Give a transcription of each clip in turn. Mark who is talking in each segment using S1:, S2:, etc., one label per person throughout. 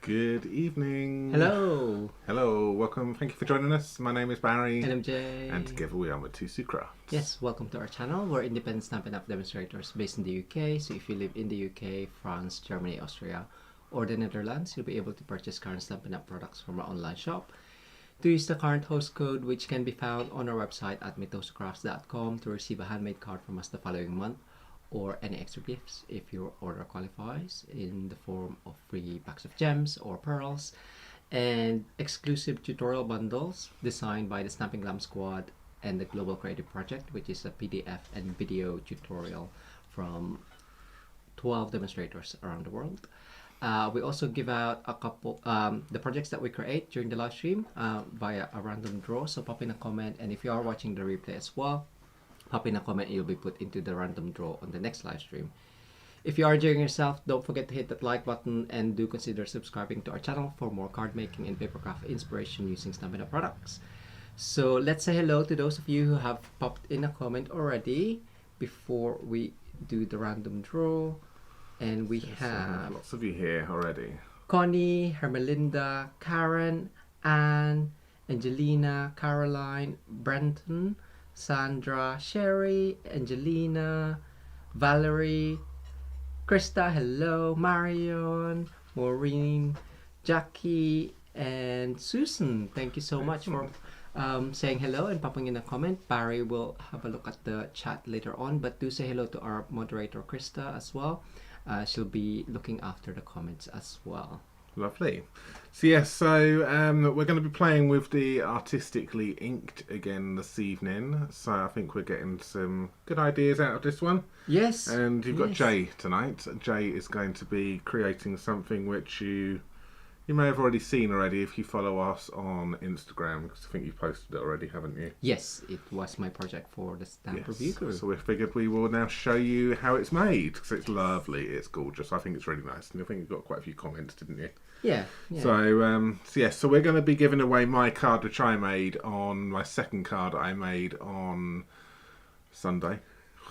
S1: Good evening.
S2: Hello.
S1: Hello, welcome. Thank you for joining us. My name is Barry.
S2: And I'm Jay.
S1: And together we are Mitosu Crafts.
S2: Yes, welcome to our channel. We're independent Stampin' Up demonstrators based in the UK. So if you live in the UK, France, Germany, Austria, or the Netherlands, you'll be able to purchase current Stampin' Up products from our online shop. To use the current host code, which can be found on our website at mitosocrafts.com, to receive a handmade card from us the following month, or any extra gifts if your order qualifies, in the form of free packs of gems or pearls, and exclusive tutorial bundles designed by the Stamping Glam Squad and the Global Creative Project, which is a PDF and video tutorial from 12 demonstrators around the world. We also give out a couple the projects that we create during the live stream via a random draw, so pop in a comment, and if you are watching the replay as well, pop in a comment and you'll be put into the random draw on the next live stream. If you are enjoying yourself, don't forget to hit that like button and do consider subscribing to our channel for more card making and papercraft inspiration using Stampin' Up products. So let's say hello to those of you who have popped in a comment already before we do the random draw. And we have
S1: lots of you here already.
S2: Connie, Hermelinda, Karen, Anne, Angelina, Caroline, Brenton, Sandra, Sherry, Angelina, Valerie, Krista, hello, Marion, Maureen, Jackie, and Susan. Thank you so much for saying hello and popping in a comment. Barry will have a look at the chat later on, but do say hello to our moderator Krista as well. She'll be looking after the comments as well.
S1: Lovely. So yes, we're going to be playing with the Artistically inked again this evening. So I think we're getting some good ideas out of this one.
S2: Yes.
S1: And you've got Jay tonight. Jay is going to be creating something which you may have already seen already if you follow us on Instagram, because I think you've posted it already, haven't you?
S2: Yes, it was my project for the Stamp Review Group.
S1: So we figured we will now show you how it's made, because it's lovely, it's gorgeous. I think it's really nice, and I think you got quite a few comments, didn't you?
S2: Yeah.
S1: So we're going to be giving away my card which I made on my second card I made on Sunday.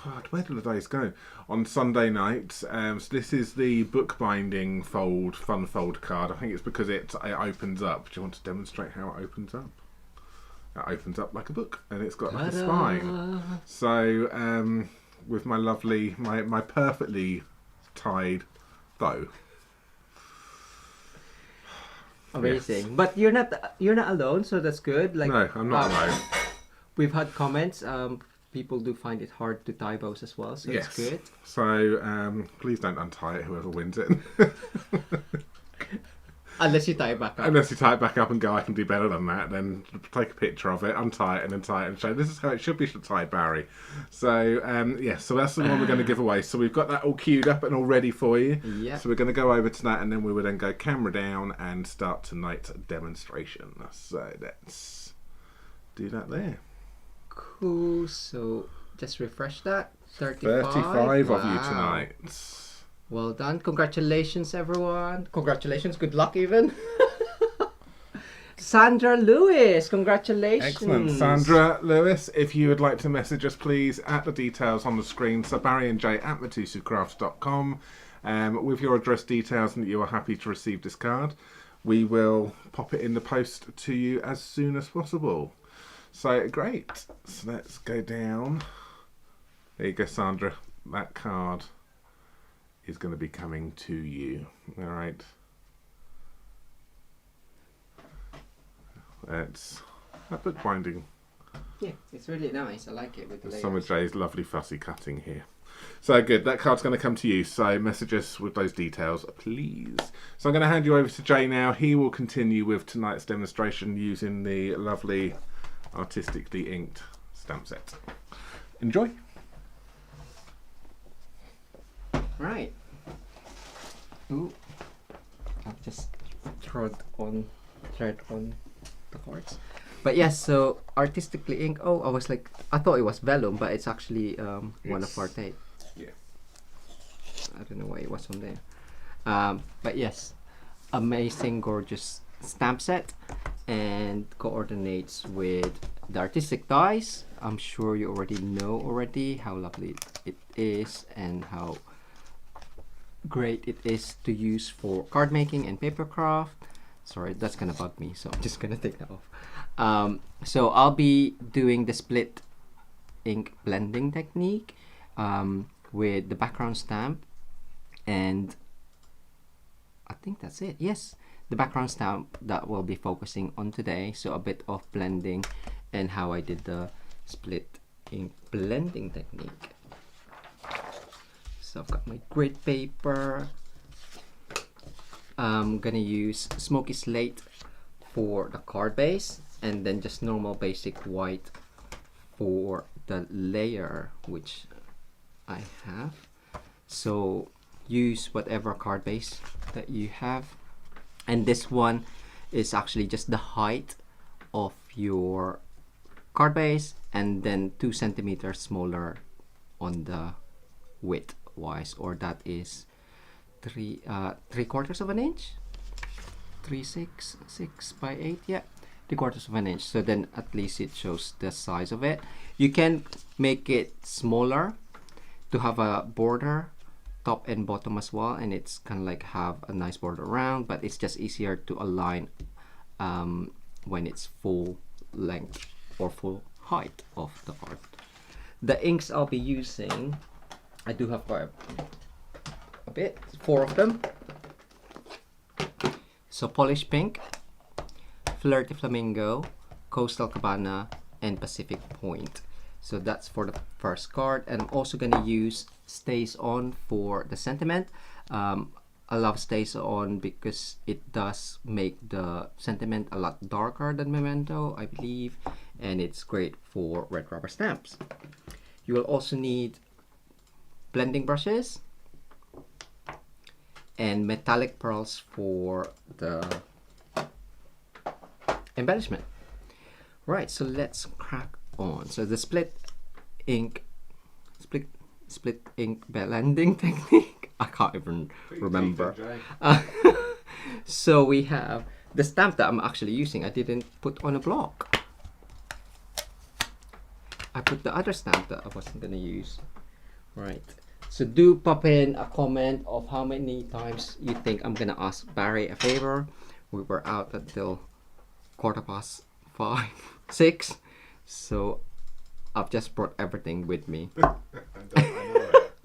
S1: God, where did the days go? On Sunday night. So this is the bookbinding fun fold card. I think it's because it opens up. Do you want to demonstrate how it opens up? It opens up like a book, and it's got like a spine. So with my lovely, my perfectly tied bow.
S2: Amazing. Yes. But you're not alone, so that's good. Like,
S1: no, I'm not alone.
S2: We've had comments. People do find it hard to tie bows as well, so it's good.
S1: So please don't untie it, whoever wins it.
S2: Unless you tie it back up.
S1: Unless you tie it back up and go, I can do better than that. Then take a picture of it, untie it, and then tie it and show. This is how it should be tied, Barry. So so that's the one we're going to give away. So we've got that all queued up and all ready for you.
S2: Yeah.
S1: So we're going to go over to that, and then we will then go camera down and start tonight's demonstration. So let's do that there.
S2: Cool. So just refresh that. 35
S1: of you tonight.
S2: Well done. Congratulations, everyone. Congratulations. Good luck, even. Sandra Lewis. Congratulations.
S1: Excellent. Sandra Lewis, if you would like to message us, please, at the details on the screen. So Barry and Jay at mitosocrafts.com with your address details and that you are happy to receive this card. We will pop it in the post to you as soon as possible. So great. So let's go down. There you go, Sandra. That card is going to be coming to you. All right. It's a bookbinding.
S2: Yeah, it's really nice. I like it with the layers.
S1: Some of Jay's lovely fussy cutting here. So good. That card's going to come to you. So message us with those details, please. So I'm going to hand you over to Jay now. He will continue with tonight's demonstration using the lovely Artistically inked stamp set. Enjoy.
S2: Right. Ooh. I've just thread on the cards. But yes, so Artistically ink. Oh, I thought it was vellum, but it's actually one of our tape.
S1: Yeah.
S2: I don't know why it was on there. But yes, amazing, gorgeous stamp set, and coordinates with the artistic dies. I'm sure you already know how lovely it is and how great it is to use for card making and papercraft. Sorry, that's gonna bug me, so I'm just gonna take that off. So I'll be doing the split ink blending technique with the background stamp, and I think that's it. Yes, the background stamp that we'll be focusing on today. So a bit of blending and how I did the split ink blending technique. So I've got my grid paper. I'm gonna use smoky slate for the card base, and then just normal basic white for the layer, which I have. So use whatever card base that you have, and this one is actually just the height of your card base, and then 2 centimeters smaller on the width wise, or that is 3/4 of an inch, 3/6 by 8, yeah, 3/4 of an inch. So then at least it shows the size of it. You can make it smaller to have a border top and bottom as well, and it's kind of like have a nice border around, but it's just easier to align when it's full length or full height of the art. The inks I'll be using, I do have quite a bit, 4 of them. So Polish Pink, Flirty Flamingo, Coastal Cabana, and Pacific Point. So that's for the first card, and I'm also gonna use Stays On for the sentiment. I love Stays On because it does make the sentiment a lot darker than Memento, I believe, and it's great for red rubber stamps. You will also need blending brushes and metallic pearls for the embellishment. Right, so let's crack on. So the split ink blending technique, I can't even remember. So we have the stamp that I'm actually using. I didn't put on a block. I put the other stamp that I wasn't gonna use. Right, so do pop in a comment of how many times you think I'm gonna ask Barry a favor. We were out until 5:15, 6, so I've just brought everything with me.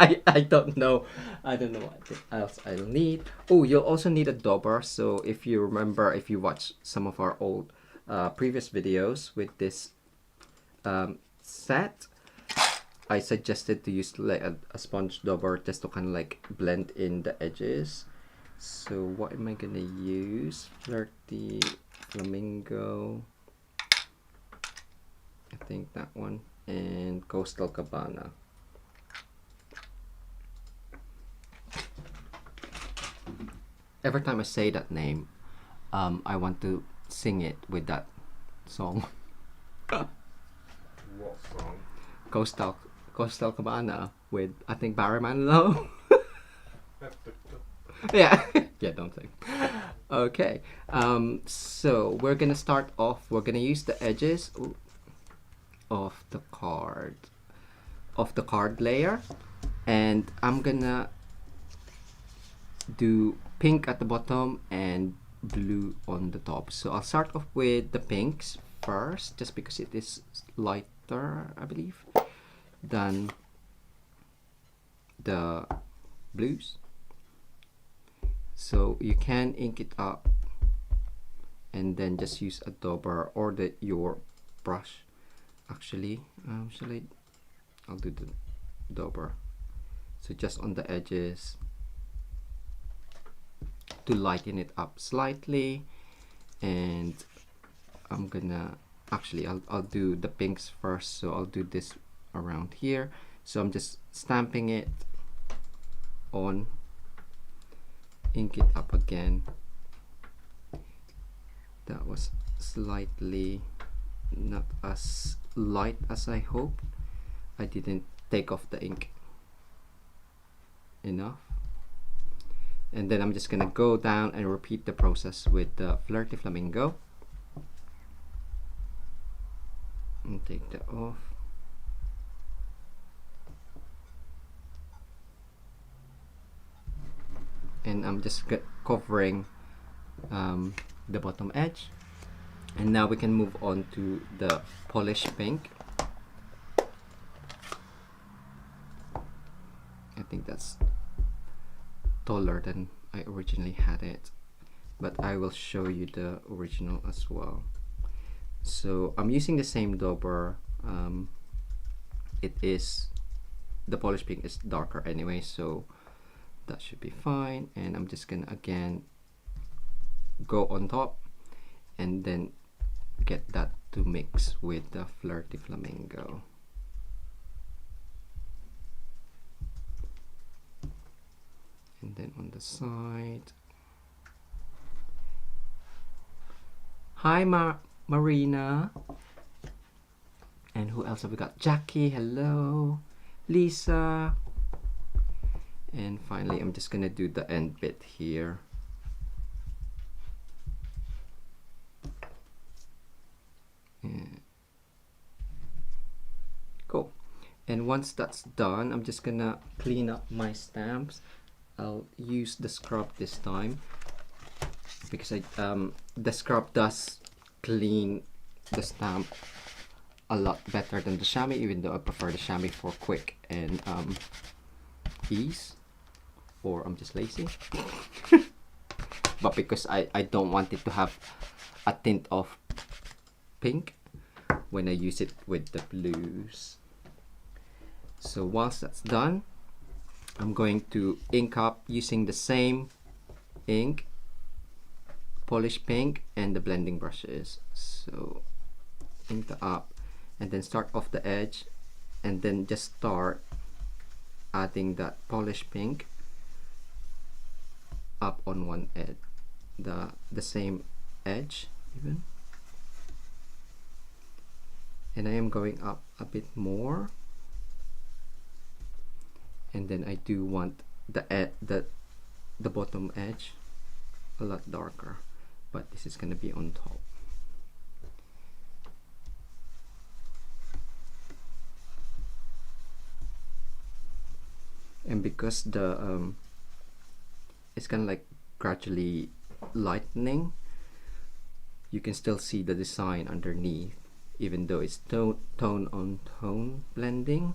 S2: I don't know what else I'll need. Oh, you'll also need a dauber. So if you remember, if you watch some of our old previous videos with this set, I suggested to use like a sponge dauber just to kind of like blend in the edges. So what am I gonna use? Flirty Flamingo, I think that one, and Coastal Cabana. Every time I say that name, I want to sing it with that song.
S1: What song?
S2: Coastal Cabana with, I think, Barry Manilow. Yeah, yeah, don't think. Okay, so we're gonna start off. We're gonna use the edges of the card layer, and I'm gonna do pink at the bottom and blue on the top. So I'll start off with the pinks first, just because it is lighter, I believe, than the blues. So you can ink it up and then just use a dauber or your brush. Actually, I'll do the dauber. So just on the edges to lighten it up slightly, and I'm gonna I'll do the pinks first. So I'll do this around here. So I'm just stamping it on, ink it up again. That was slightly not as light as I hoped. I didn't take off the ink enough. And then I'm just gonna go down and repeat the process with the Flirty Flamingo. And take that off. and I'm just covering the bottom edge. And now we can move on to the polished pink. I think that's taller than I originally had it, but I will show you the original as well. So I'm using the same dauber. The polished pink is darker anyway, so that should be fine. And I'm just gonna again go on top and then get that to mix with the Flirty Flamingo. And then on the side. Hi Marina. And who else have we got? Jackie, hello. Lisa. And finally, I'm just gonna do the end bit here. Yeah. Cool. And once that's done, I'm just gonna clean up my stamps. I'll use the scrub this time because the scrub does clean the stamp a lot better than the chamois, even though I prefer the chamois for quick and ease, or I'm just lazy. But because I don't want it to have a tint of pink when I use it with the blues. So once that's done, I'm going to ink up using the same ink, polish pink, and the blending brushes. So ink the up and then start off the edge and then just start adding that polish pink up on one edge, the same edge even. And I am going up a bit more. And then I do want the bottom edge a lot darker, but this is going to be on top. And because the it's kind of like gradually lightening, you can still see the design underneath, even though it's tone on tone blending.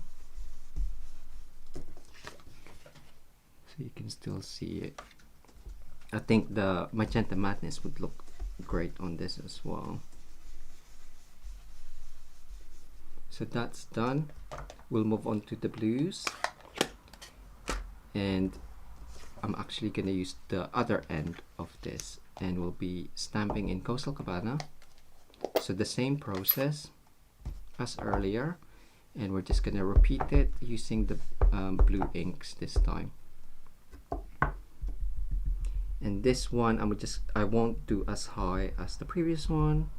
S2: So you can still see it. I think the magenta madness would look great on this as well. So that's done. We'll move on to the blues, and I'm actually gonna use the other end of this, and we'll be stamping in Coastal Cabana. So the same process as earlier, and we're just gonna repeat it using the blue inks this time. And this one I won't do as high as the previous one.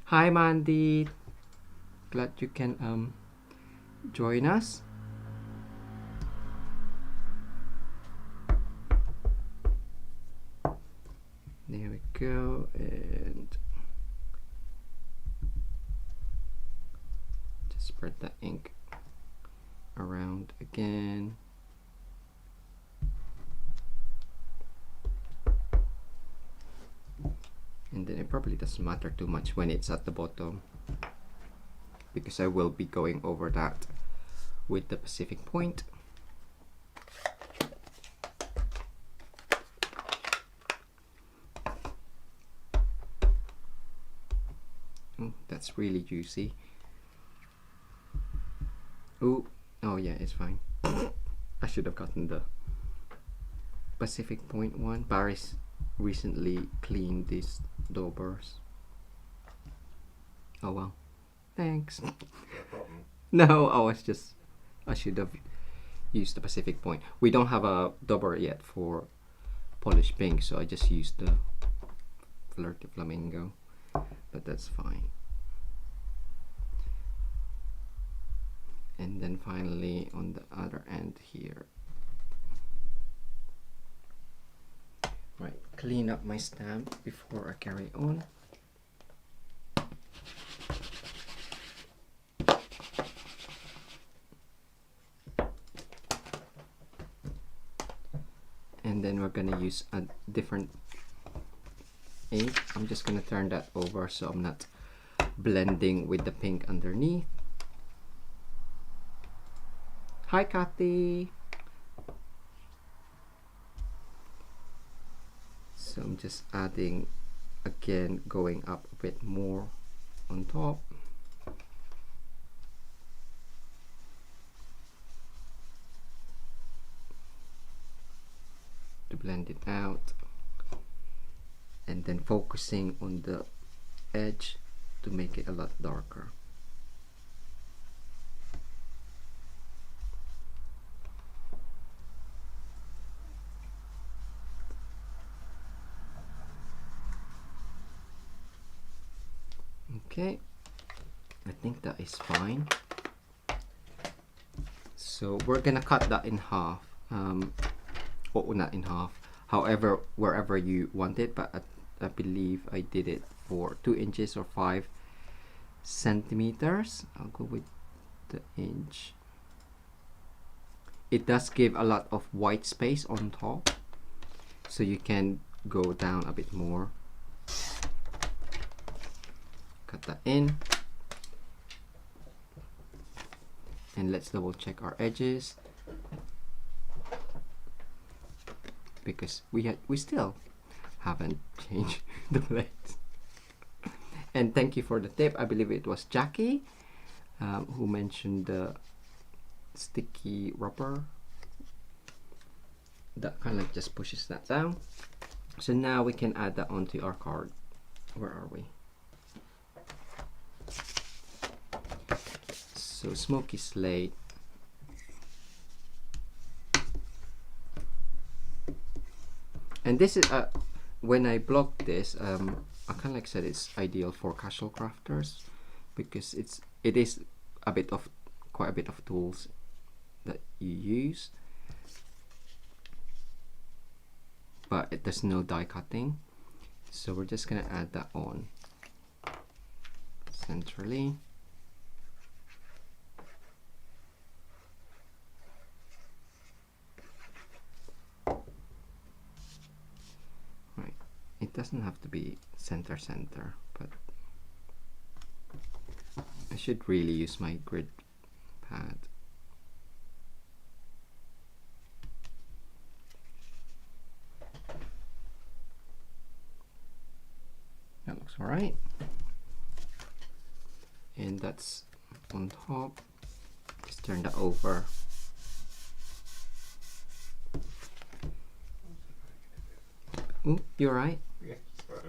S2: Hi Mandy, glad you can join us. There we go, and just spread that ink around again. And then it probably doesn't matter too much when it's at the bottom, because I will be going over that with the Pacific Point. Oh, that's really juicy. Ooh. Oh yeah, it's fine. I should have gotten the Pacific Point one. Paris recently cleaned these daubers. Oh well. Thanks.
S1: No problem.
S2: No, I should have used the Pacific Point. We don't have a dauber yet for polished pink, so I just used the Flirty Flamingo, but that's fine. And then finally on the other end here. Right, clean up my stamp before I carry on. and then we're gonna use a different ink. I'm just gonna turn that over so I'm not blending with the pink underneath. Hi Kathy! So I'm just adding, again, going up a bit more on top. To blend it out, and then focusing on the edge to make it a lot darker. Okay, I think that is fine. So we're gonna cut that in half. Or not in half, however, wherever you want it, but I believe I did it for 2 inches or 5 centimeters. I'll go with the inch. It does give a lot of white space on top, so you can go down a bit more. Cut that in, and let's double check our edges, because we still haven't changed the blades. And thank you for the tip. I believe it was Jackie who mentioned the sticky rubber that kind of like just pushes that down. So now we can add that onto our card. Where are we? So smoky slate. And this is when I blocked this, I kind of like said it's ideal for casual crafters, because it is a bit of quite a bit of tools that you use, but there's no die cutting. So we're just gonna add that on centrally. It doesn't have to be center, but I should really use my grid pad. That looks alright. And that's on top. Just turn that over. Ooh, you're right.
S1: Yes, right.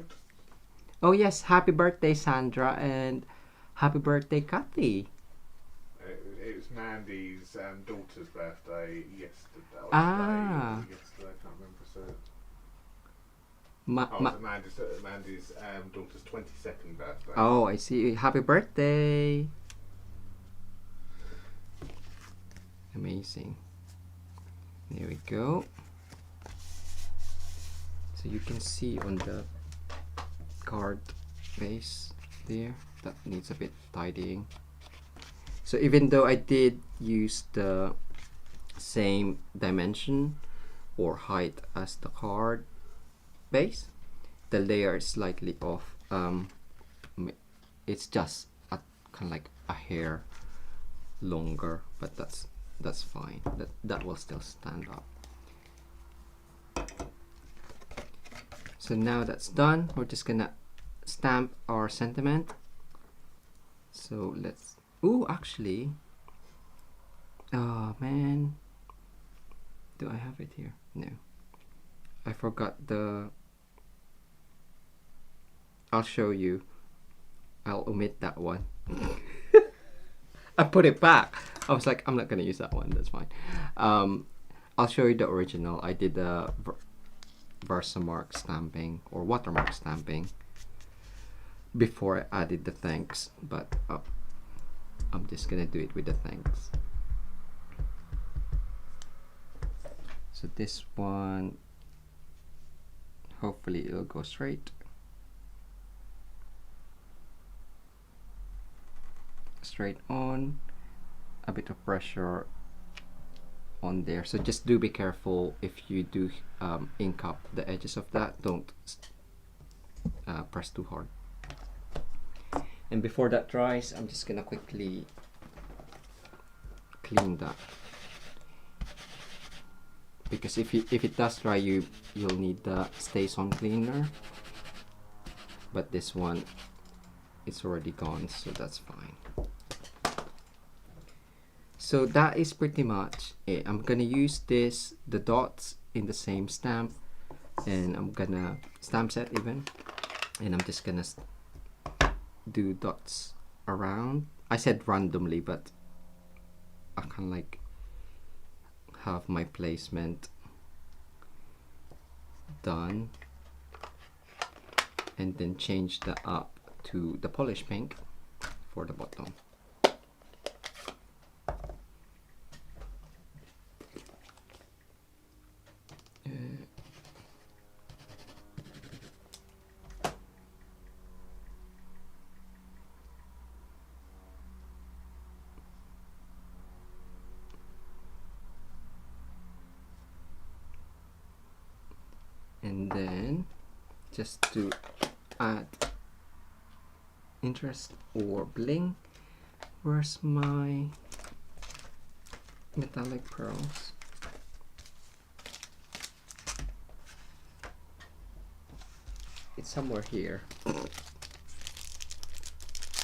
S2: Oh yes, happy birthday Sandra, and happy birthday Kathy.
S1: It was Mandy's daughter's birthday yesterday.
S2: Ah.
S1: Yesterday, I can't remember. So. Mandy's daughter's 22nd birthday.
S2: Oh, I see. Happy birthday. Amazing. There we go. So you can see on the card base there, that needs a bit tidying. So even though I did use the same dimension or height as the card base, the layer is slightly off. It's just a kind of like a hair longer, but that's fine. That will still stand up. So now that's done, we're just gonna stamp our sentiment. So let's, ooh, actually, oh man, do I have it here? No, I forgot the, I'll show you. I'll omit that one. I put it back. I was like, I'm not gonna use that one, that's fine. I'll show you the original. I did the Watermark stamping or watermark stamping before I added the thanks, but I'm just gonna do it with the thanks. So this one, hopefully it'll go straight on. A bit of pressure on there. So just do be careful if you do ink up the edges of that. Don't press too hard. And before that dries, I'm just gonna quickly clean that, because if it does dry, you'll need the Stays On cleaner, but this one, it's already gone, so that's fine. So that is pretty much it. I'm gonna use the dots in the same stamp, and I'm gonna stamp set even, and I'm just gonna do dots around. I said randomly, but I can like have my placement done, and then change that up to the polish pink for the bottom. And then just to add interest or bling, where's my metallic pearls? It's somewhere here.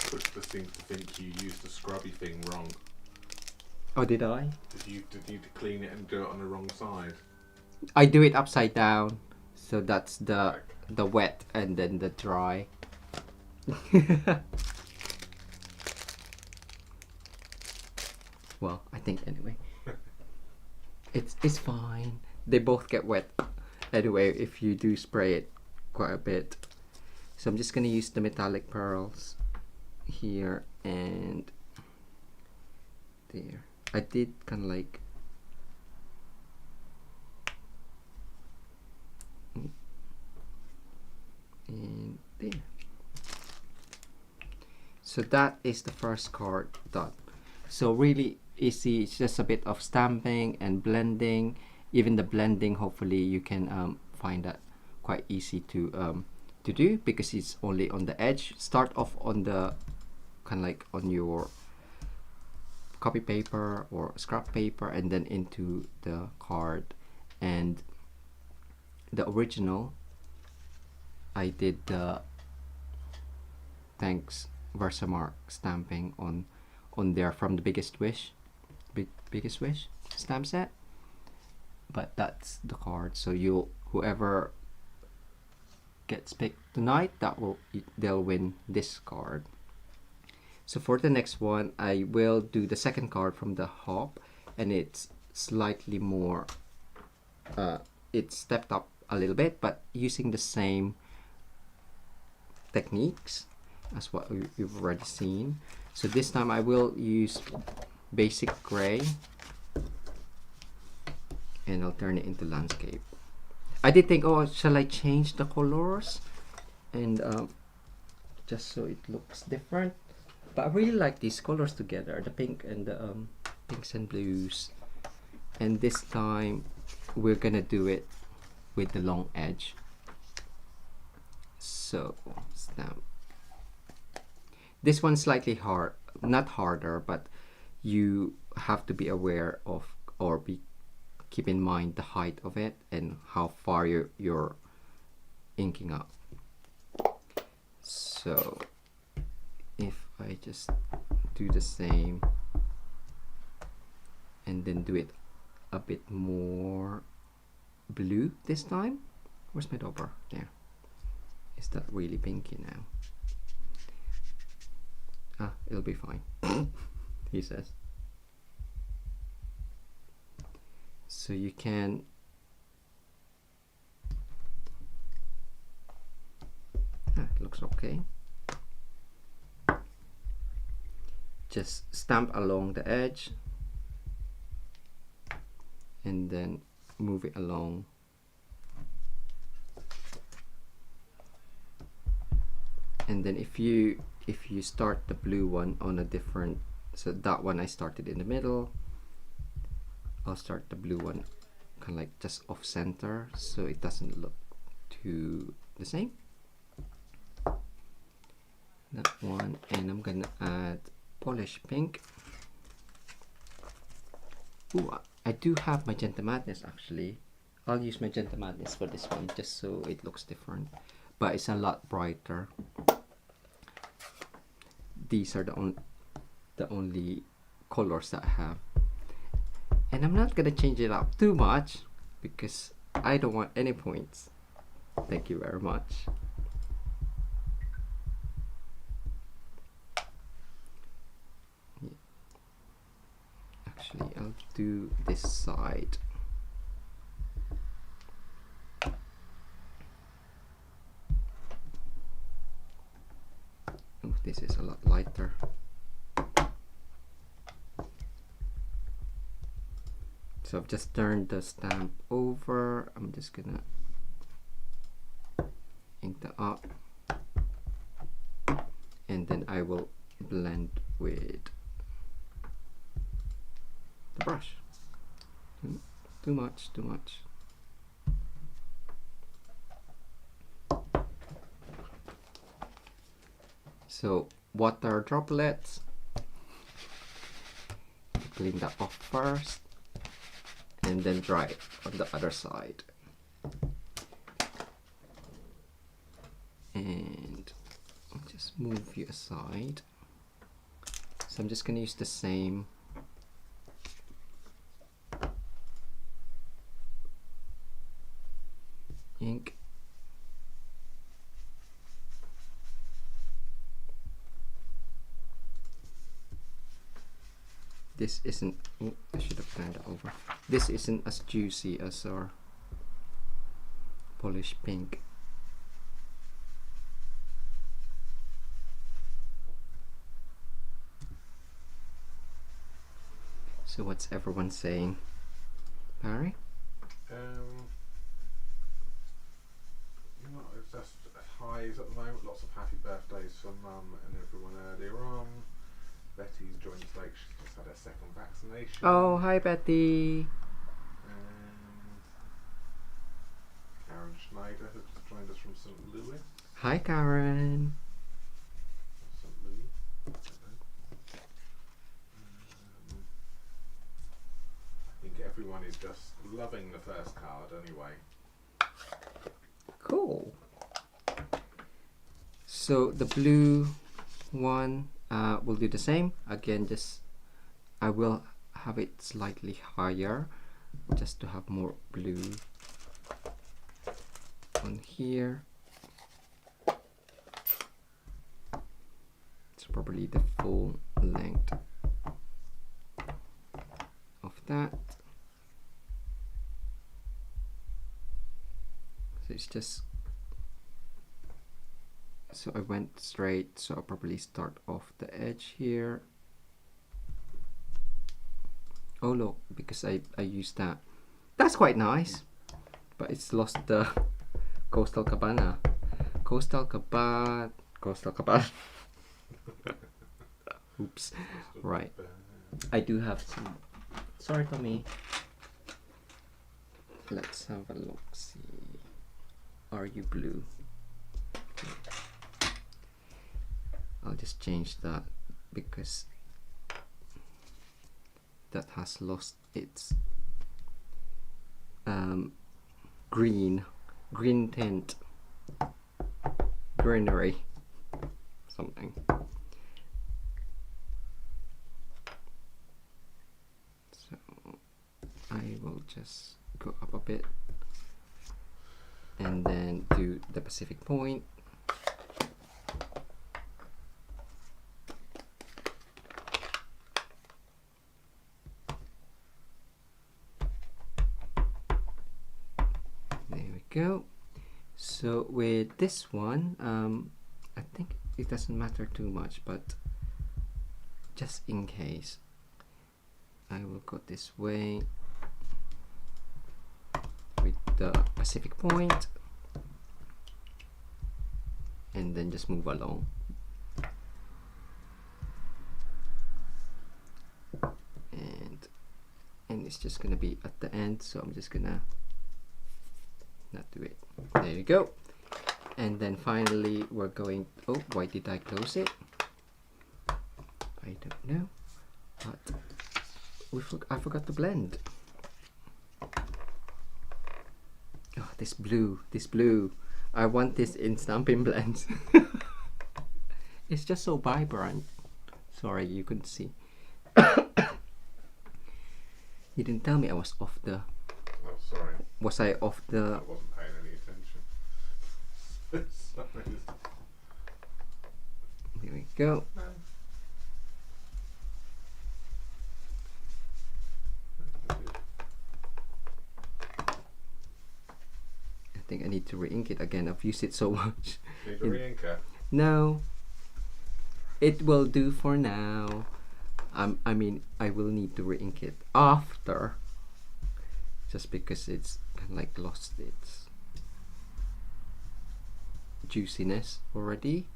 S1: Krista seems to think you used the scrubby thing wrong.
S2: Oh, did I?
S1: Did you clean it and do it on the wrong side?
S2: I do it upside down. So that's the wet and then the dry. Well, I think anyway. It's fine. They both get wet anyway if you do spray it quite a bit. So I'm just gonna use the metallic pearls here and there. I did kind of like and there. So that is the first card done. So really easy. It's just a bit of stamping and blending. Even the blending, hopefully you can find that quite easy to do, because it's only on the edge. Start off on the kind of like on your copy paper or scrap paper, and then into the card. And the original, I did the thanks Watermark stamping on there from the Biggest Wish stamp set. But that's the card, so whoever gets picked tonight, they'll win this card. So for the next one, I will do the second card from the hop, and it's slightly more it's stepped up a little bit, but using the same techniques as what you've already seen. So this time I will use basic gray, and I'll turn it into landscape. I did think, oh, shall I change the colors and just so it looks different, but I really like these colors together, the pink and the pinks and blues. And this time we're gonna do it with the long edge. So stamp. This one's slightly hard, not harder, but you have to be aware of, or keep in mind the height of it and how far you're inking up. So if I just do the same and then do it a bit more blue this time. Where's my dauber? There. Is that really pinky now? Ah, it'll be fine. He says. So you can it looks okay. Just stamp along the edge and then move it along. And then if you start the blue one on a different, so that one I started in the middle, I'll start the blue one kind of like just off center so it doesn't look too the same. That one, and I'm gonna add polish pink. Ooh, I do have Magenta Madness actually. I'll use Magenta Madness for this one just so it looks different, but it's a lot brighter. These are the only colors that I have, and I'm not gonna change it up too much because I don't want any points. Thank you very much. Actually, I'll do this side. Oh, this is a lot lighter. So I've just turned the stamp over. I'm just gonna ink that up, and then I will blend with the brush. Too much. So water droplets, clean that off first and then dry it on the other side. And I'll just move you aside. So I'm just gonna use the same ink. This isn't, oh, I should have turned it over. This isn't as juicy as our polished pink. So what's everyone saying? Barry?
S1: It's just highs at the moment. Lots of happy birthdays for Mum and everyone earlier on. Betty's joined us late. She's just had her second vaccination.
S2: Oh, hi Betty.
S1: Karen Schneider has just joined us from St. Louis.
S2: Hi Karen.
S1: St. Louis. I think everyone is just loving the first card anyway.
S2: Cool. So the blue one will do the same. Again, just I will have it slightly higher just to have more blue on here. It's probably the full length of that. So it's just, so I went straight, so I'll probably start off the edge here. Oh look, because I used that. That's quite nice, but it's lost the Coastal Cabana. Oops. Right. I do have some. Sorry, Tommy. Let's have a look. See. Are you blue? I'll just change that because that has lost its green tint, greenery, something. So I will just go up a bit and then do the Pacific Point. There we go. So with this one, I think it doesn't matter too much, but just in case, I will go this way with the Pacific Point and then just move along. And and it's just gonna be at the end, so I'm just gonna not do it. There you go. And then finally we're going, oh, why did I close it? I don't know, but I forgot to blend. Oh, this blue, I want this in Stampin' Blends. It's just so vibrant. Sorry, you couldn't see. You didn't tell me I was off the...
S1: Oh, sorry.
S2: Was I off the...
S1: I wasn't paying any attention. Sorry.
S2: Here we go.
S1: No.
S2: I think I need to re-ink it again. I've used it so much.
S1: Need a re-inker?
S2: No. It will do for now. I mean, I will need to re-ink it after, just because it's kind of like lost its juiciness already.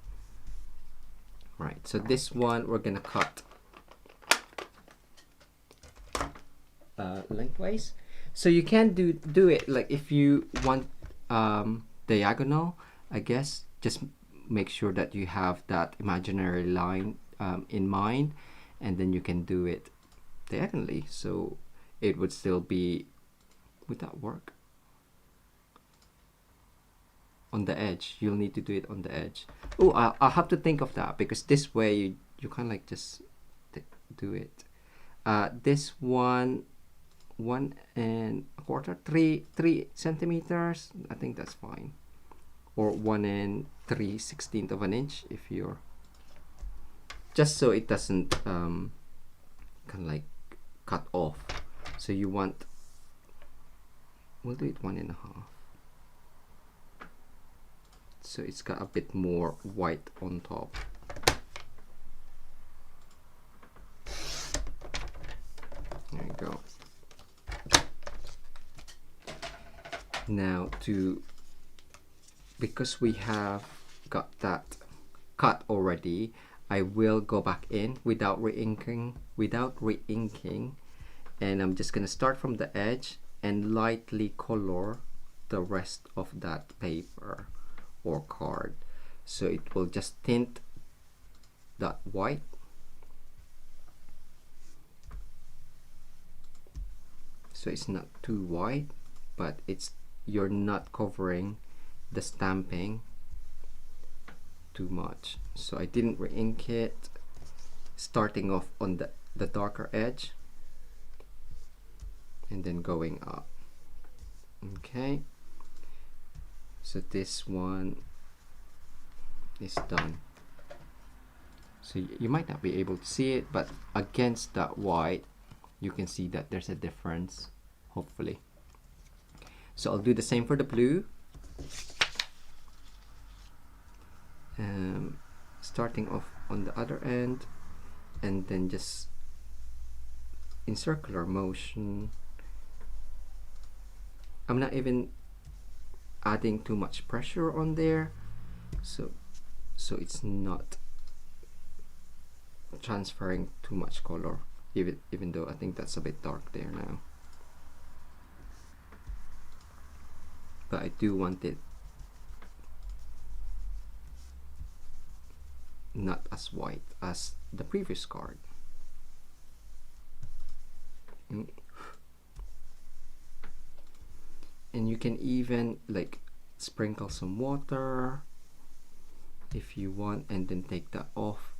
S2: Right, so this one we're gonna cut lengthwise. So you can do it like if you want diagonal, I guess. Just make sure that you have that imaginary line in mind, and then you can do it diagonally, so it would still be, would that work? On the edge, you'll need to do it on the edge. Oh, I'll have to think of that, because this way you kind of like just do it. This 1.25, 3 centimeters, I think that's fine. Or 1 3/16 of an inch if you're, just so it doesn't kind of like cut off. So you want, we'll do it 1.5, so it's got a bit more white on top. There you go. Now because we have got that cut already, I will go back in without re-inking, and I'm just gonna start from the edge and lightly color the rest of that paper or card, so it will just tint that white. So it's not too white, but you're not covering the stamping too much. So I didn't re-ink it, starting off on the darker edge and then going up. Okay, so this one is done. So you might not be able to see it, but against that white you can see that there's a difference, hopefully. So I'll do the same for the blue. Starting off on the other end, and then just in circular motion. I'm not even adding too much pressure on there, so it's not transferring too much color, even though I think that's a bit dark there now. But I do want it not as white as the previous card. And you can even like sprinkle some water if you want, and then take that off.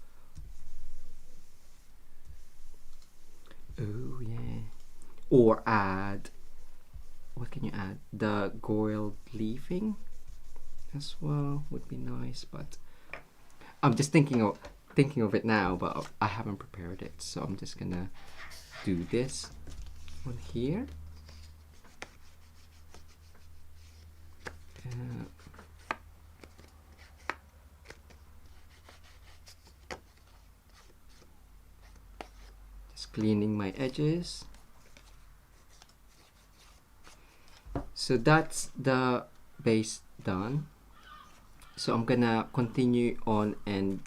S2: Oh yeah. Or add, what can you add? The gold leafing as well would be nice, but I'm just thinking of it now, but I haven't prepared it, so I'm just gonna do this one here. Just cleaning my edges. So that's the base done. So I'm gonna continue on and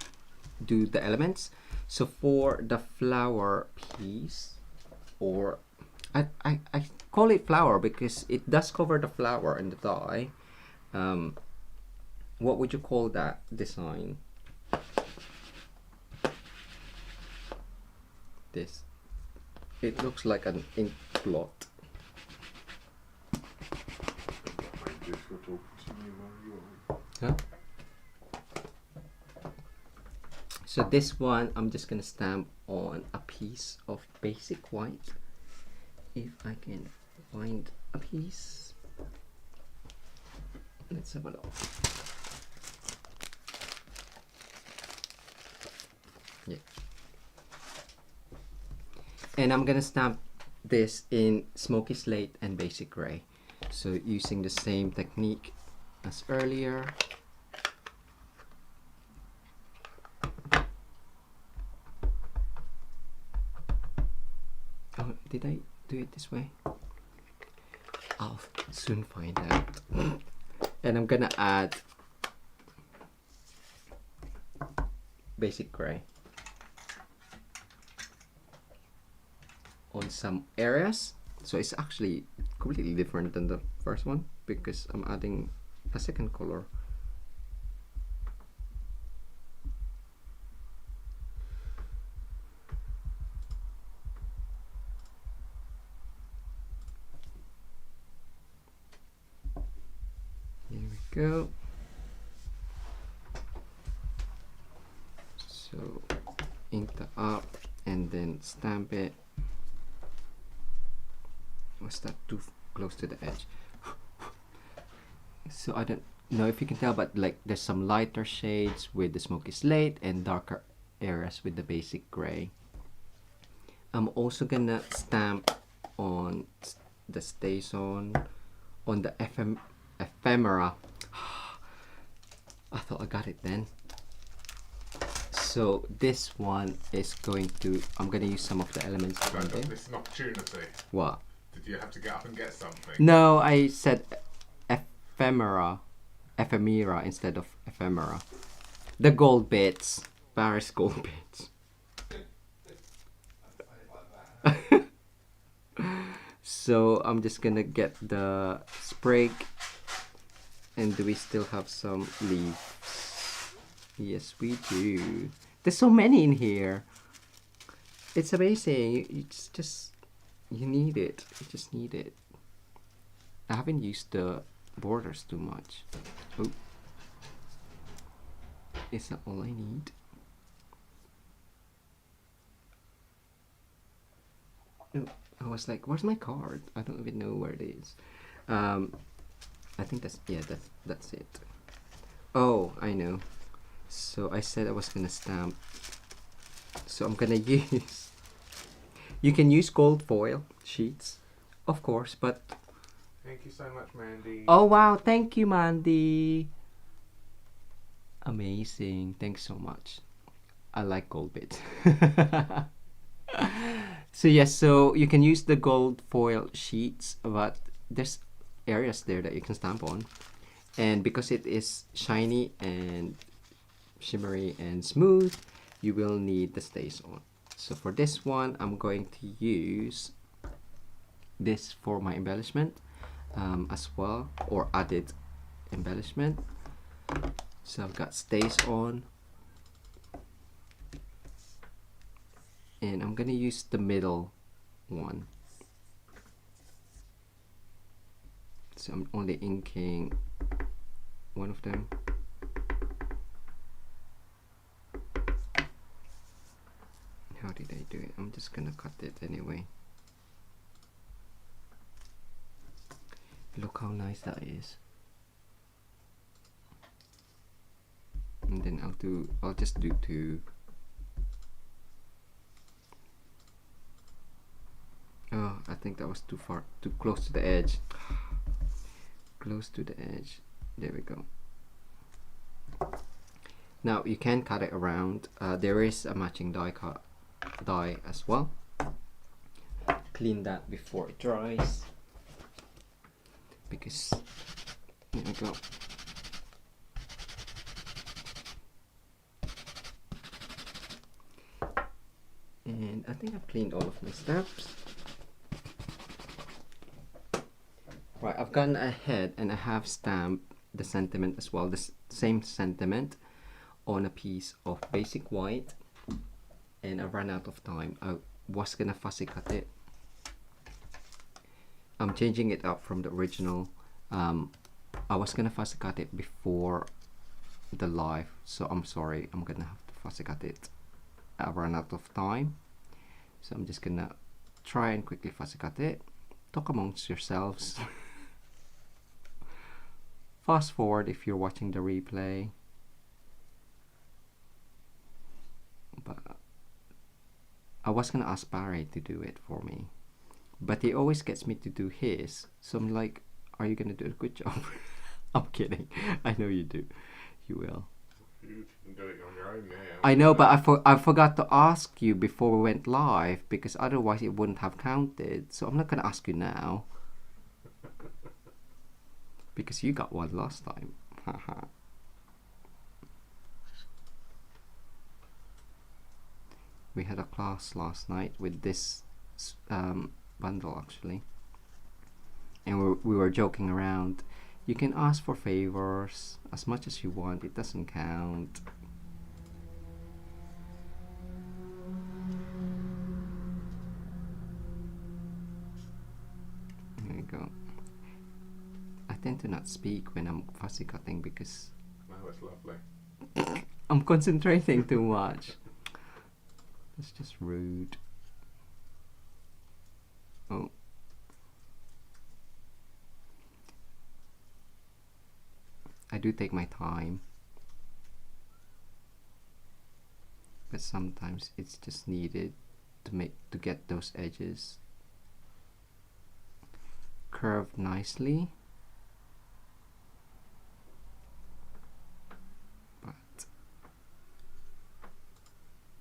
S2: do the elements. So for the flower piece, or I call it flower because it does cover the flower and the die. What would you call that design? This. It looks like an ink blot. Huh? So this one, I'm just gonna stamp on a piece of basic white. If I can find a piece. Let's have a look. Yeah. And I'm gonna stamp this in smoky slate and basic gray. So using the same technique as earlier. Oh, did I do it this way? I'll soon find out. And I'm gonna add basic gray on some areas. So it's actually completely different than the first one because I'm adding a second color. Here we go. So ink that up and then stamp it. Was that too close to the edge? So I don't know if you can tell, but like there's some lighter shades with the smoky slate and darker areas with the basic gray. I'm also gonna stamp on the StazOn on the ephemera. I thought I got it then. So this one is going to, I'm gonna use some of the elements from there.
S1: This is an opportunity.
S2: What?
S1: Did you have to get up and get something?
S2: No, I said ephemera instead of ephemera. The gold bits, Paris gold bits. So I'm just gonna get the sprig, and do we still have some leaves? Yes, we do. There's so many in here. It's amazing. It's just you need it. You just need it. I haven't used the borders too much. Oh, is that all I need? Oh, I was like, where's my card? I don't even know where it is. I think that's, yeah, that's it. Oh, I know. So I said I was gonna stamp. So I'm gonna use. You can use gold foil sheets, of course, but.
S1: Thank you so much, Mandy.
S2: Oh wow! Thank you, Mandy. Amazing. Thanks so much. I like gold bits. So yes, so you can use the gold foil sheets, but there's areas there that you can stamp on, and because it is shiny and shimmery and smooth, you will need the StazOn. So for this one, I'm going to use this for my embellishment as well, or added embellishment. So I've got StazOn, and I'm gonna use the middle one. So I'm only inking one of them. How did I do it? I'm just gonna cut it anyway. Look how nice that is. And then I'll just do two. Oh, I think that was too far, too close to the edge. Close to the edge. There we go. Now you can cut it around. There is a matching die cut die as well. Clean that before it dries, because there we go. And I think I've cleaned all of my stamps. Right, I've gone ahead and I have stamped the sentiment as well, the same sentiment on a piece of basic white, and I ran out of time. I was gonna fussy cut it. I'm changing it up from the original. I was gonna fussy cut it before the live, so I'm sorry, I'm gonna have to fussy cut it. I ran out of time, so I'm just gonna try and quickly fussy cut it. Talk amongst yourselves. Fast forward if you're watching the replay. But I was gonna ask Barry to do it for me, but he always gets me to do his, so I'm like, are you gonna do a good job? I'm kidding. I know you do. You will.
S1: You can do it on your own, yeah.
S2: I know, but I forgot to ask you before we went live, because otherwise it wouldn't have counted. So I'm not gonna ask you now. Because you got one last time. Haha. We had a class last night with this bundle actually, and we were joking around. You can ask for favors as much as you want, it doesn't count. There you go. I tend to not speak when I'm fussy cutting because
S1: No, it's lovely.
S2: I'm concentrating too much. That's just rude. Oh. I do take my time, but sometimes it's just needed to get those edges curved nicely. But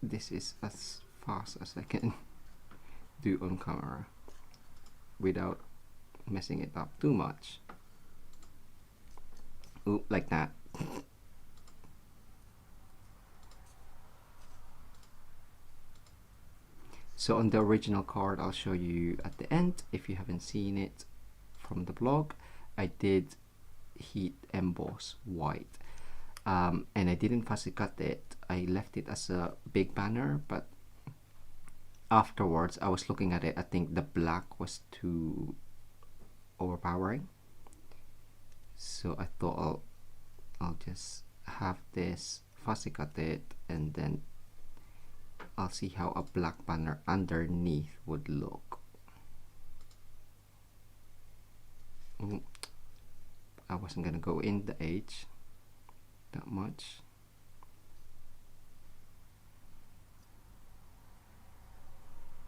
S2: this is as fast as I can do on camera without messing it up too much. Ooh, like that. So on the original card, I'll show you at the end if you haven't seen it from the blog. I did heat emboss white, and I didn't fussy cut it. I left it as a big banner, but afterwards I was looking at it. I think the black was too overpowering, so I thought I'll just have this fussy cut it, and then I'll see how a black banner underneath would look. I wasn't gonna go in the edge that much.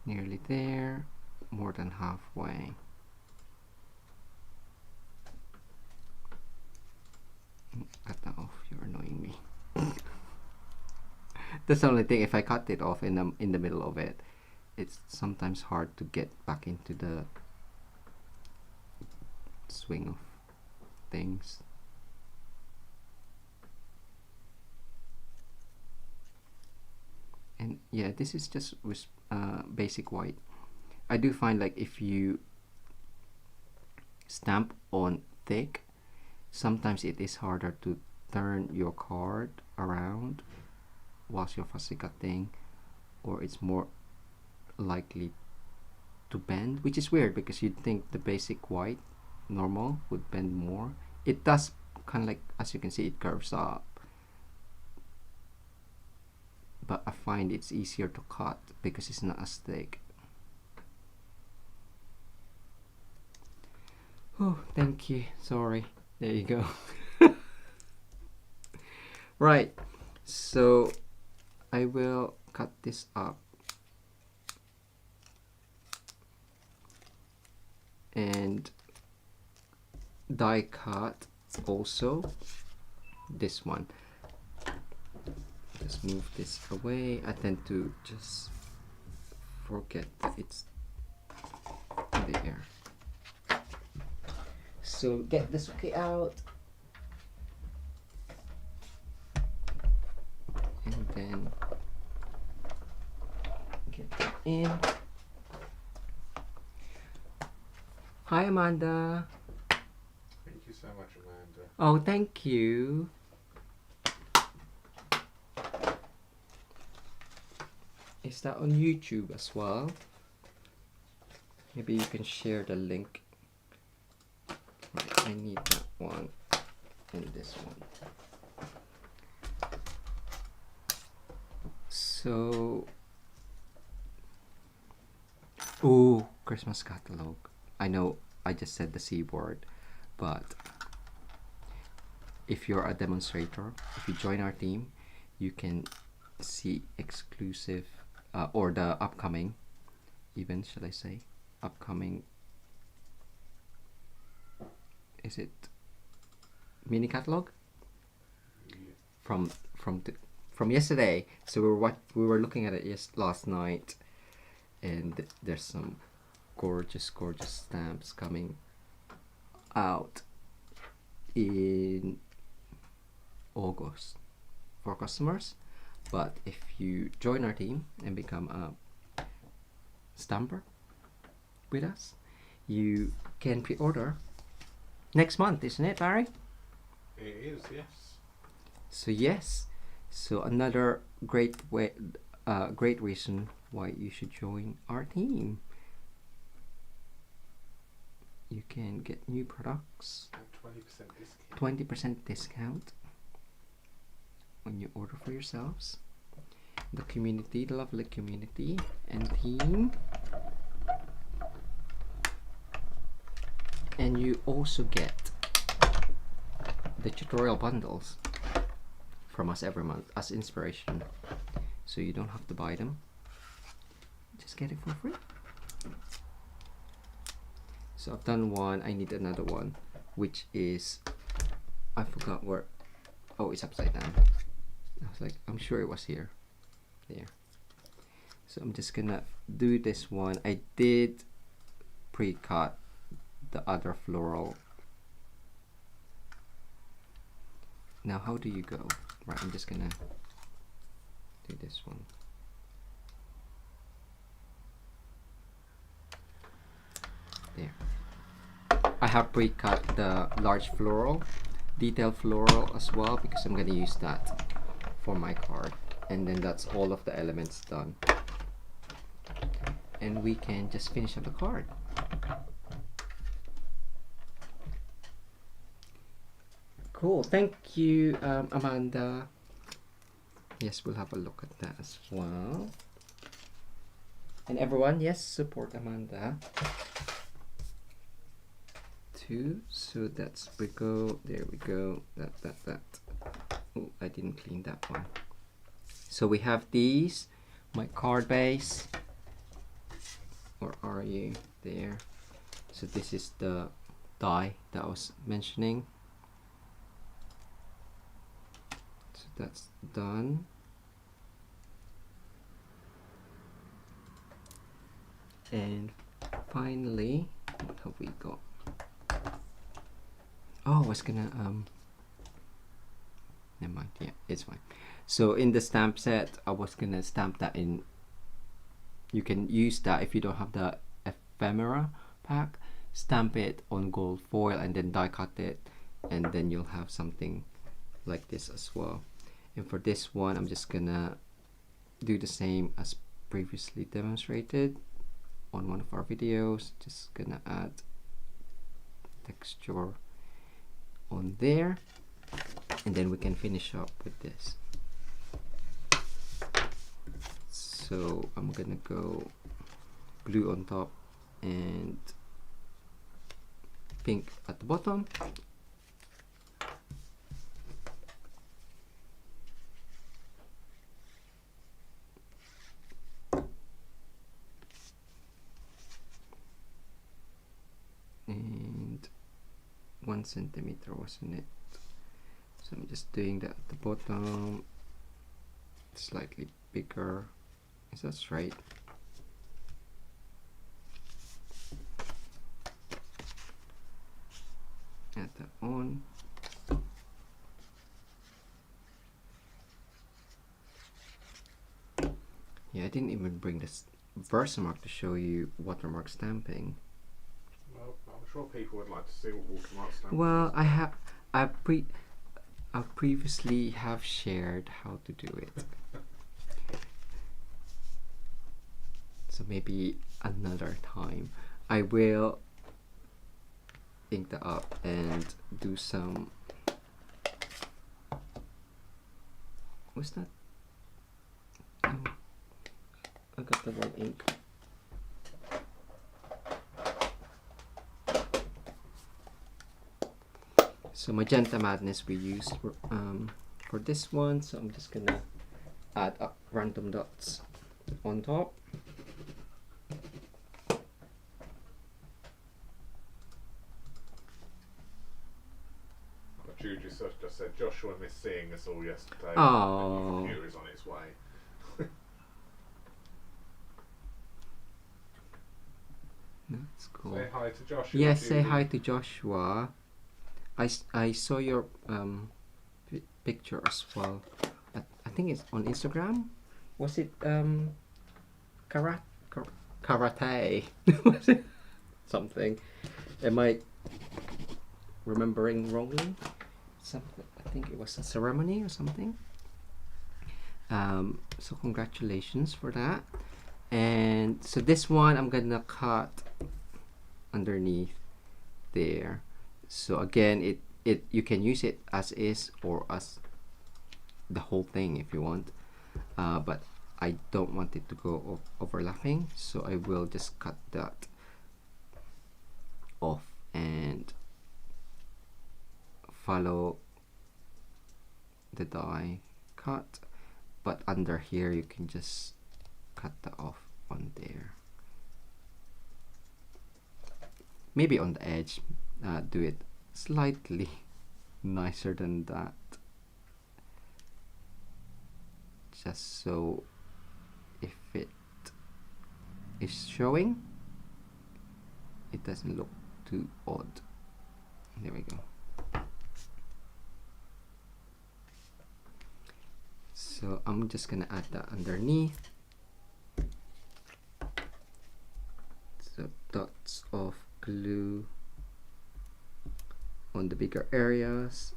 S2: Nearly there, more than halfway. Cut that off, you're annoying me. That's the only thing, if I cut it off in the middle of it, it's sometimes hard to get back into the swing of things. And yeah, this is just with basic white. I do find like if you stamp on thick, sometimes it is harder to turn your card around whilst you're fussy cutting, or it's more likely to bend, which is weird because you'd think the basic white normal would bend more. It does, kind of like, as you can see, it curves up, but I find it's easier to cut because it's not as thick. Oh, thank you. Sorry. There you go. Right, so I will cut this up and die cut also this one. Just move this away. I tend to just forget that it's there. So get this out, and then get that in. Hi Amanda.
S1: so much, Amanda.
S2: Oh, thank you. Is that on YouTube as well? Maybe you can share the link. Right, I need that one and this one. So, oh, Christmas catalog. I know I just said the C word, but if you're a demonstrator, if you join our team, you can see exclusive or the upcoming event, shall I say, upcoming, is it mini catalog? Yeah. From yesterday. So we were looking at it last night, and there's some gorgeous stamps coming out in August for customers. But if you join our team and become a stamper with us, you can pre-order next month, isn't it, Barry?
S1: It is, yes.
S2: So yes, so another great reason why you should join our team. You can get new products, 20% discount when you order for yourselves. The community, the lovely community and team. And you also get the tutorial bundles from us every month as inspiration. So you don't have to buy them. Just get it for free. So I've done one, I need another one, which is, I forgot where, oh, it's upside down. I was like, I'm sure it was here. There. So I'm just gonna do this one. I did pre-cut the other floral. Now how do you go? Right, I'm just gonna do this one. There. I have pre-cut the large floral, detailed floral as well, because I'm gonna use that for my card. And then that's all of the elements done. And we can just finish up the card. Cool, thank you, Amanda. Yes, we'll have a look at that as well. And everyone, yes, support Amanda too. So that's we go. There we go. That. Oh, I didn't clean that one. So we have these, my card base. Where are you? There. So this is the die that I was mentioning. So that's done. And finally, what have we got? Oh, I was gonna never mind. Yeah, it's fine. So in the stamp set, I was gonna stamp that in. You can use that if you don't have the ephemera pack. Stamp it on gold foil and then die cut it, and then you'll have something like this as well. And for this one, I'm just gonna do the same as previously demonstrated on one of our videos. Just gonna add texture on there, and then we can finish up with this. So I'm gonna go blue on top and pink at the bottom. And 1 centimeter, wasn't it? So I'm just doing that at the bottom, slightly bigger. Is that straight? Add that on. Yeah, I didn't even bring this Versamark to show you watermark stamping.
S1: Well, I'm sure people would like to see what watermark stamping
S2: Well,
S1: is.
S2: I previously have shared how to do it. So maybe another time I will ink that up and do some. What's that? Oh, I got the wrong ink. So Magenta Madness we used for this one, so I'm just gonna add up random dots on top.
S1: Jude just said Joshua missed seeing us all yesterday.
S2: Oh.
S1: The new computer is on its way.
S2: That's cool.
S1: Say hi to Joshua.
S2: Yes,
S1: Judy.
S2: say hi to Joshua. I saw your picture as well. I think it's on Instagram. Was it karate? Was it something? Am I remembering wrongly? Something. I think it was a ceremony or something. So congratulations for that. And so this one I'm gonna cut underneath there. So again, it you can use it as is or as the whole thing if you want, but I don't want it to go overlapping, so I will just cut that off and follow the die cut, but under here you can just cut that off on there, maybe on the edge. Do it slightly nicer than that, just so if it is showing, it doesn't look too odd. There we go. So I'm just gonna add that underneath. So dots of glue on the bigger areas,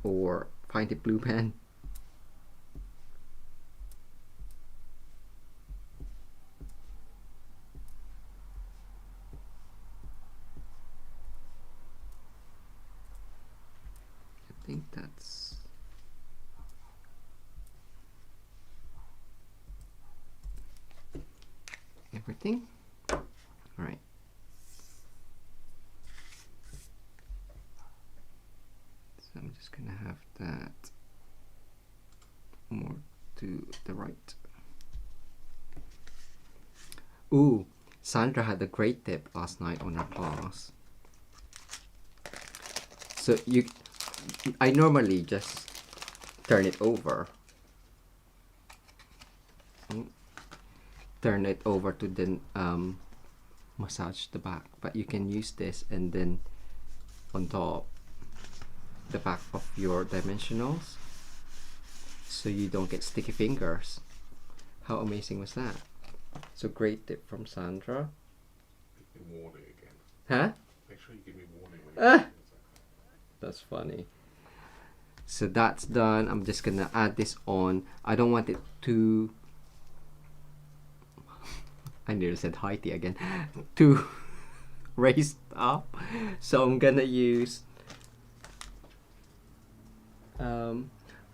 S2: or find a blue pen. I think that's everything. All right. So I'm just gonna have that more to the right. Ooh, Sandra had a great tip last night on her class. So I normally just turn it over. Turn it over to then massage the back, but you can use this and then on top the back of your dimensionals, so you don't get sticky fingers. How amazing was that? So great tip from Sandra.
S1: Give me warning again.
S2: Huh?
S1: Make sure you give me warning when you
S2: That's funny. So that's done. I'm just gonna add this on. I don't want it to I nearly said heighty again. To raised up. So I'm gonna use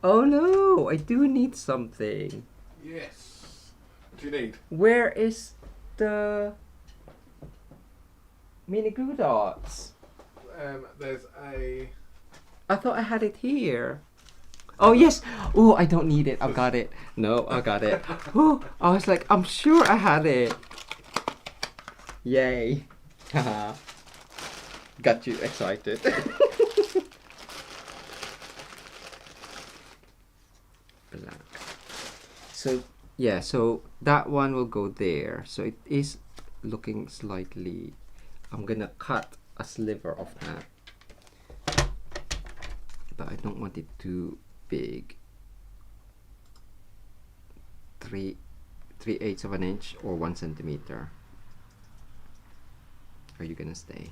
S2: oh no, I do need something.
S1: Yes. What do you need?
S2: Where is the mini glue dots?
S1: There's a...
S2: I thought I had it here. Oh yes. Oh, I don't need it. I got it. No, I got it. Oh, I was like, I'm sure I had it. Yay. Haha. Got you excited. Black. So yeah, so that one will go there. So it is looking slightly, I'm gonna cut a sliver of that, but I don't want it too big. 3/8 of an inch or 1 centimeter. are you gonna stay?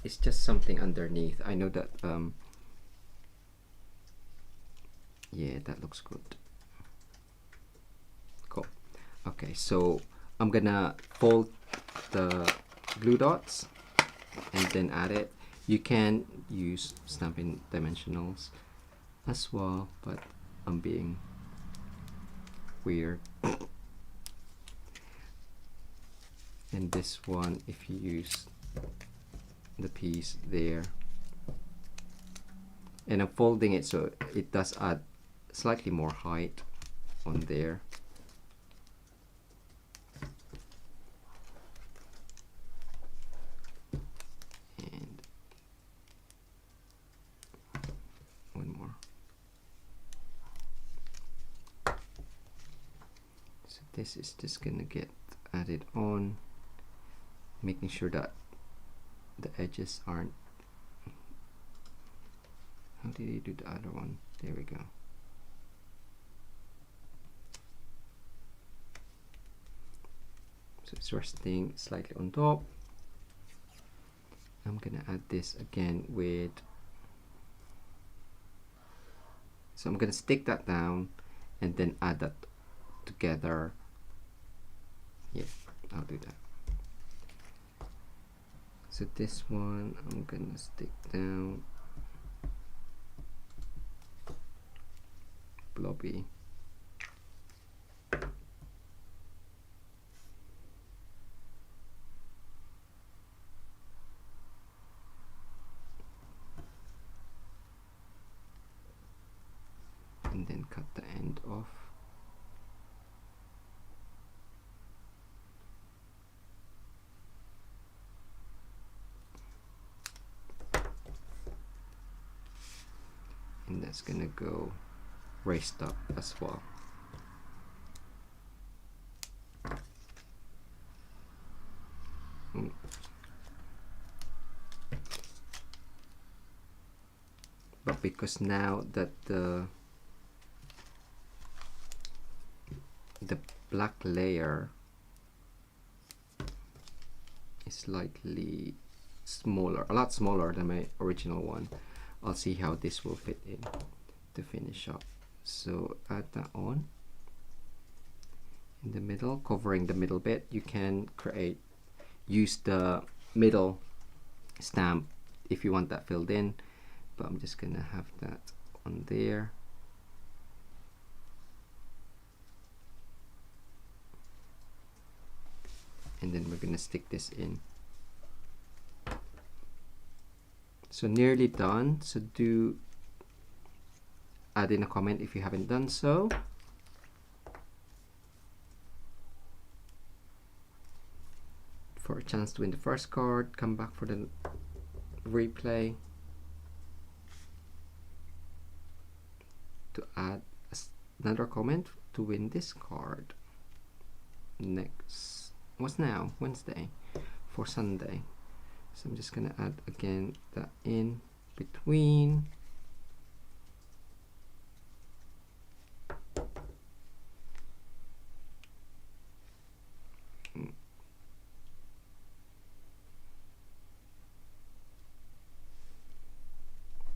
S2: It's just something underneath. I know that yeah, that looks good. Cool. Okay, so I'm gonna fold the glue dots and then add it. You can use Stampin' Dimensionals as well, but I'm being weird. And this one, if you use the piece there, and I'm folding it so it does add slightly more height on there. And one more. So this is just gonna get added on, making sure that the edges aren't. How did he do the other one? There we go. So it's resting slightly on top. I'm gonna add this again with, so I'm gonna stick that down and then add that together. Yeah, I'll do that. So this one I'm gonna stick down, blobby. And then cut the end off. And that's gonna go raised up as well. But because now that the black layer is slightly smaller, a lot smaller than my original one, I'll see how this will fit in to finish up. So add that on in the middle, covering the middle bit. You can use the middle stamp if you want that filled in, but I'm just gonna have that on there. And then we're gonna stick this in. So nearly done. So do add in a comment if you haven't done so. For a chance to win the first card, come back for the replay to add another comment to win this card. Next, what's now? Wednesday for Sunday. So I'm just gonna add again that in between.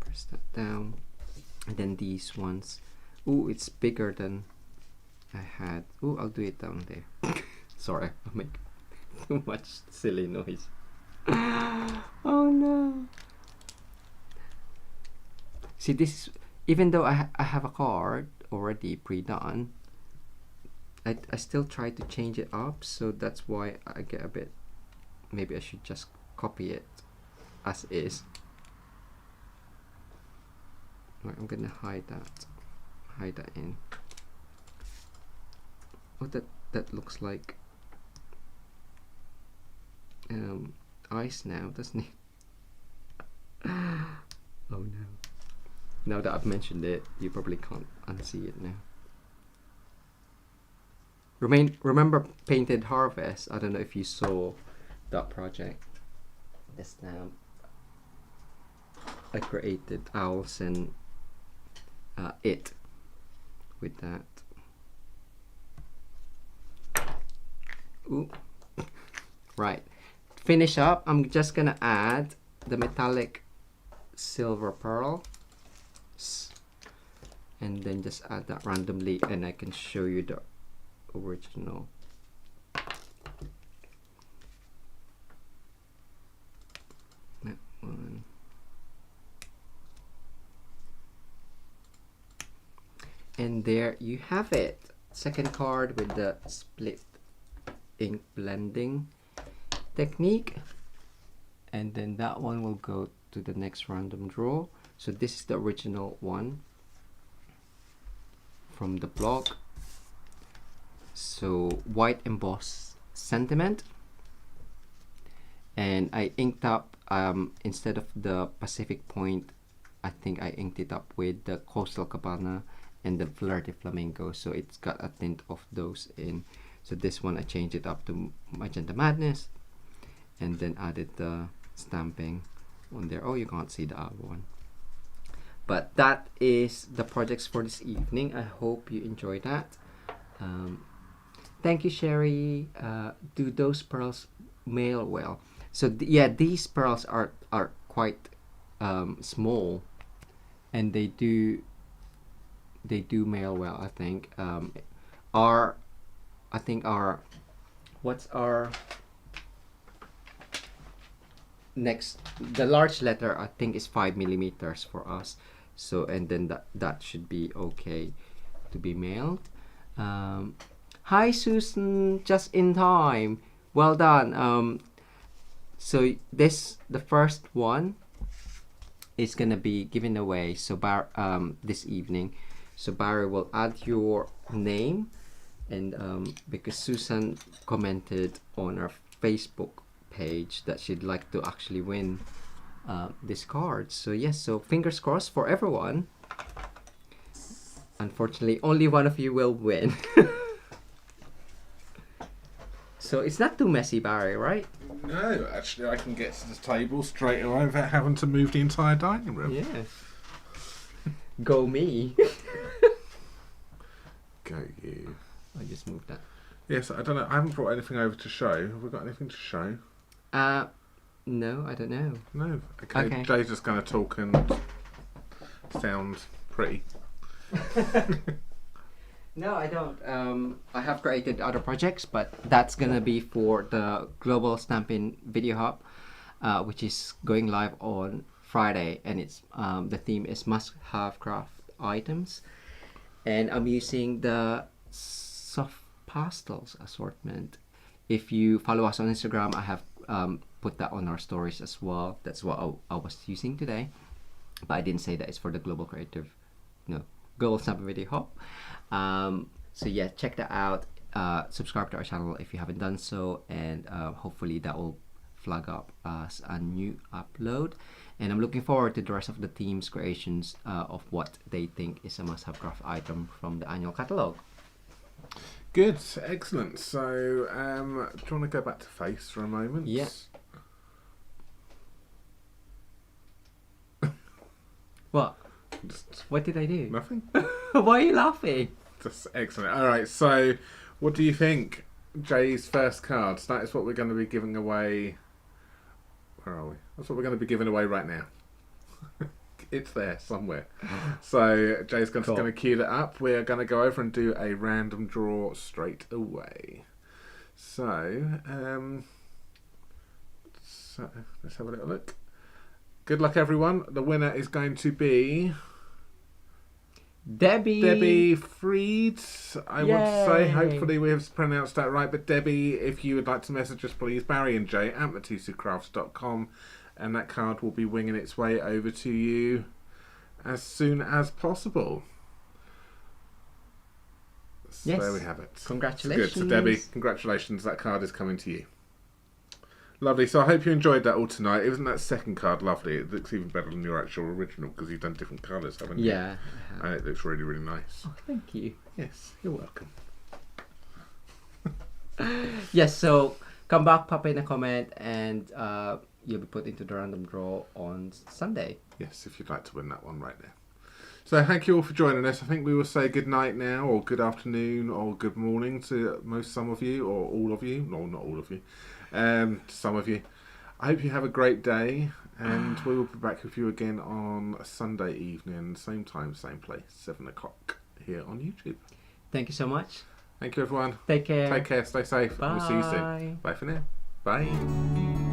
S2: Press that down, and then these ones. Ooh, it's bigger than I had. Ooh, I'll do it down there. Sorry, I'll make too much silly noise. Oh no. See, this, even though I have a card already pre-done, I still try to change it up, so that's why I get a bit, maybe I should just copy it as is. Right, I'm gonna hide that in. Oh, that looks like ice now, doesn't it? Oh no. Now that I've mentioned it, you probably can't unsee it now. Remember Painted Harvest? I don't know if you saw that project. The stamp. I created owls and it with that. Ooh. Right. Finish up. I'm just gonna add the metallic silver pearl, and then just add that randomly, and I can show you the original. That one. And there you have it. Second card with the split ink blending technique. And then that one will go to the next random draw. So this is the original one from the blog. So white embossed sentiment. And I inked up, instead of the Pacific Point, I think I inked it up with the Coastal Cabana and the Flirty Flamingo. So it's got a tint of those in. So this one I changed it up to Magenta Madness, and then added the stamping on there. Oh, you can't see the other one. But that is the projects for this evening. I hope you enjoyed that. Thank you, Sherry. Do those pearls mail well? So yeah, these pearls are quite small, and they do mail well. I think what's our next, the large letter I think is 5 millimeters for us. So, and then that should be okay to be mailed. Hi Susan, just in time. Well done. So the first one is gonna be given away. So this evening. So Barry will add your name, and because Susan commented on our Facebook page that she'd like to actually win this card. So yes, so fingers crossed for everyone. Unfortunately, only one of you will win. So it's not too messy, Barry, right?
S1: No, actually I can get to the table straight away without having to move the entire dining room.
S2: Yeah. Go me.
S1: Go you.
S2: I just moved that.
S1: Yes, I don't know. I haven't brought anything over to show. Have we got anything to show?
S2: No, I don't know.
S1: No. Okay. Jay's just going to talk and sound pretty.
S2: No, I don't. I have created other projects, but that's gonna be for the Global Stampin' Video Hub, which is going live on Friday, and it's the theme is must-have craft items, and I'm using the soft pastels assortment. If you follow us on Instagram, I have put that on our stories as well. That's what I was using today, but I didn't say that it's for the Global Global Stampin' Video Hub. So yeah, check that out. Subscribe to our channel if you haven't done so, and hopefully that will flag up as a new upload. And I'm looking forward to the rest of the team's creations of what they think is a must-have craft item from the annual catalogue.
S1: Good, excellent. So, do you want to go back to face for a moment?
S2: Yeah. What? What did I do?
S1: Nothing.
S2: Why are you laughing?
S1: That's excellent. All right. So, what do you think? Jay's first cards. That is what we're going to be giving away. Where are we? That's what we're going to be giving away right now. It's there somewhere. So Jay's just going to cue that up. We're going to go over and do a random draw straight away. So, let's have a little look. Good luck, everyone. The winner is going to be Debbie Fried, I want to say. Hopefully we have pronounced that right. But Debbie, if you would like to message us, please, Barry and Jay at MitosuCrafts.com, and that card will be winging its way over to you as soon as possible. So
S2: yes.
S1: There we have it.
S2: Congratulations.
S1: Good. So Debbie, congratulations. That card is coming to you. Lovely. So I hope you enjoyed that all tonight. Isn't that second card lovely? It looks even better than your actual original because you've done different colours, haven't you?
S2: Yeah.
S1: And it looks really, really nice.
S2: Oh, thank you.
S1: Yes, you're welcome.
S2: Yes, so come back, pop in a comment, and you'll be put into the random draw on Sunday.
S1: Yes, if you'd like to win that one right there. So thank you all for joining us. I think we will say good night now, or good afternoon, or good morning to some of you, or all of you. No, not all of you. Some of you. I hope you have a great day, and we will be back with you again on a Sunday evening, same time, same place, 7 o'clock here on YouTube.
S2: Thank you so much.
S1: Thank you, everyone.
S2: Take care.
S1: Take care. Stay safe.
S2: Bye.
S1: And we'll see you soon. Bye for now. Bye.